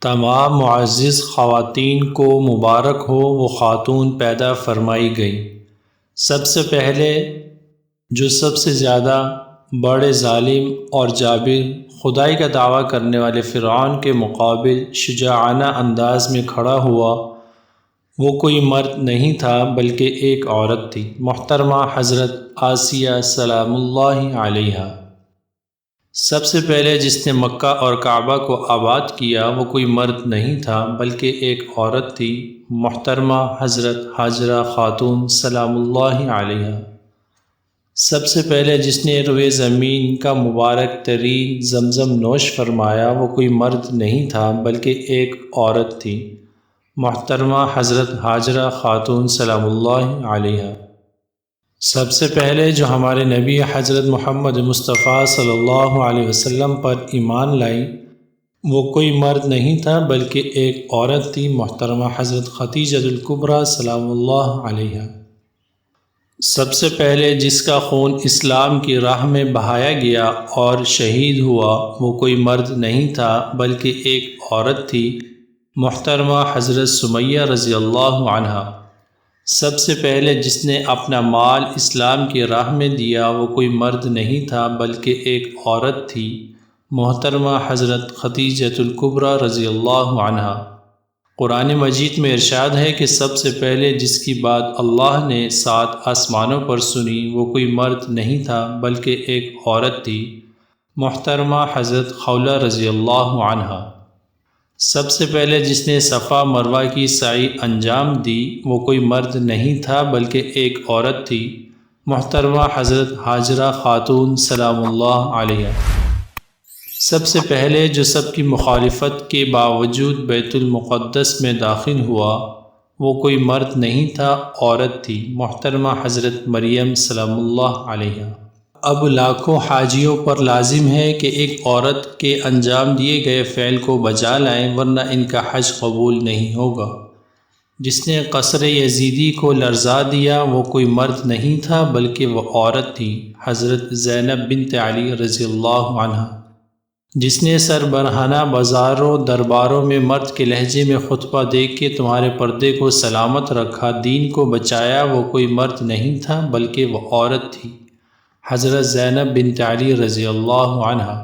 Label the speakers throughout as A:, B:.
A: تمام معزز خواتین کو مبارک ہو وہ خاتون پیدا فرمائی گئی۔ سب سے پہلے جو سب سے زیادہ بڑے ظالم اور جابر خدائی کا دعویٰ کرنے والے فرعون کے مقابل شجاعانہ انداز میں کھڑا ہوا، وہ کوئی مرد نہیں تھا بلکہ ایک عورت تھی، محترمہ حضرت آسیہ سلام اللہ علیہا۔ سب سے پہلے جس نے مکہ اور کعبہ کو آباد کیا وہ کوئی مرد نہیں تھا بلکہ ایک عورت تھی، محترمہ حضرت ہاجرہ خاتون سلام اللہ علیہا۔ سب سے پہلے جس نے روئے زمین کا مبارک ترین زمزم نوش فرمایا وہ کوئی مرد نہیں تھا بلکہ ایک عورت تھی، محترمہ حضرت ہاجرہ خاتون سلام اللہ علیہا۔ سب سے پہلے جو ہمارے نبی حضرت محمد مصطفیٰ صلی اللہ علیہ وسلم پر ایمان لائی وہ کوئی مرد نہیں تھا بلکہ ایک عورت تھی، محترمہ حضرت خدیجہ الکبریٰ سلام اللہ علیہا۔ سب سے پہلے جس کا خون اسلام کی راہ میں بہایا گیا اور شہید ہوا وہ کوئی مرد نہیں تھا بلکہ ایک عورت تھی، محترمہ حضرت سمیہ رضی اللہ عنہا۔ سب سے پہلے جس نے اپنا مال اسلام کی راہ میں دیا وہ کوئی مرد نہیں تھا بلکہ ایک عورت تھی، محترمہ حضرت خدیجہ الکبریٰ رضی اللہ عنہا۔ قرآن مجید میں ارشاد ہے کہ سب سے پہلے جس کی بات اللہ نے 7 آسمانوں پر سنی وہ کوئی مرد نہیں تھا بلکہ ایک عورت تھی، محترمہ حضرت خولہ رضی اللہ عنہا۔ سب سے پہلے جس نے صفا مروہ کی سعی انجام دی وہ کوئی مرد نہیں تھا بلکہ ایک عورت تھی، محترمہ حضرت ہاجرہ خاتون سلام اللہ علیہا۔ سب سے پہلے جو سب کی مخالفت کے باوجود بیت المقدس میں داخل ہوا وہ کوئی مرد نہیں تھا، عورت تھی، محترمہ حضرت مریم سلام اللہ علیہا۔ اب لاکھوں حاجیوں پر لازم ہے کہ ایک عورت کے انجام دیے گئے فعل کو بجا لائیں ورنہ ان کا حج قبول نہیں ہوگا۔ جس نے قصر یزیدی کو لرزا دیا وہ کوئی مرد نہیں تھا بلکہ وہ عورت تھی، حضرت زینب بنت علی رضی اللہ عنہا۔ جس نے سربراہانہ بازاروں درباروں میں مرد کے لہجے میں خطبہ دے کے تمہارے پردے کو سلامت رکھا، دین کو بچایا، وہ کوئی مرد نہیں تھا بلکہ وہ عورت تھی، حضرت زینب بنت علی رضی اللہ عنہا۔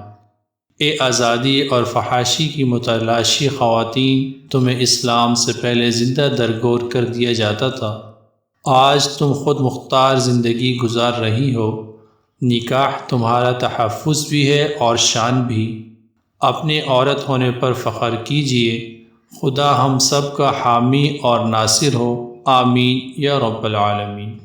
A: اے آزادی اور فحاشی کی متلاشی خواتین، تمہیں اسلام سے پہلے زندہ درگور کر دیا جاتا تھا، آج تم خود مختار زندگی گزار رہی ہو، نکاح تمہارا تحفظ بھی ہے اور شان بھی، اپنے عورت ہونے پر فخر کیجئے، خدا ہم سب کا حامی اور ناصر ہو، آمین یا رب العالمین۔